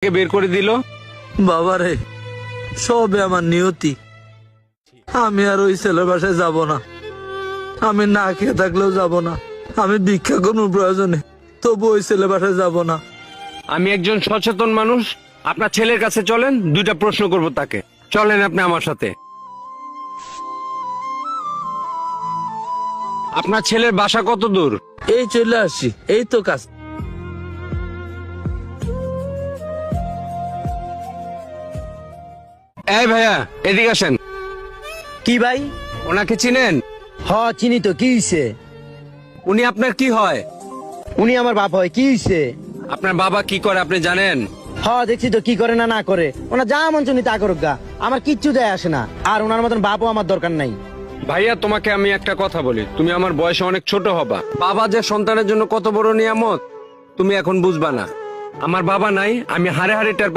বের করে দিল? বাবারে, সবে আমার নিয়তি। আমি আর ওই ছেলের বাসায় যাব না। আমি না খেয়ে থাকলেও যাব না। আমি ভিক্ষা কোনো প্রয়োজনে তবু ওই ছেলের বাসায় যাব না। আমি একজন সচেতন মানুষ, আপনার ছেলের কাছে চলেন, দুইটা প্রশ্ন করব তাকে। চলেন আপনি আমার সাথে। আপনার ছেলের বাসা কত দূর? এই চলে আসছি, এই তো কাজ। এই ভাইয়া, এদিকে আসেন। কি ভাই? ওনাকে চিনেন? হ, চিনি তো। কি হইছে? উনি আপনার কি হয়? উনি আমার বাপ হয়। কি হইছে? আপনার বাবা কি করে আপনি জানেন? হ, দেখছি তো কি করে না না করে। ওনা যা মন চুনি তা করুক গা, আমার কিচ্ছু যায় আসে না। আর ওনার মতন বাপও আমার দরকার নাই। ভাইয়া, তোমাকে আমি একটা কথা বলি, তুমি আমার বয়সে অনেক ছোট হবা। বাবা যে সন্তানের জন্য কত বড় নিয়ামত তুমি এখন বুঝবা না। আমার বাবা নাই, আমি হাড়ে হাড়ে টের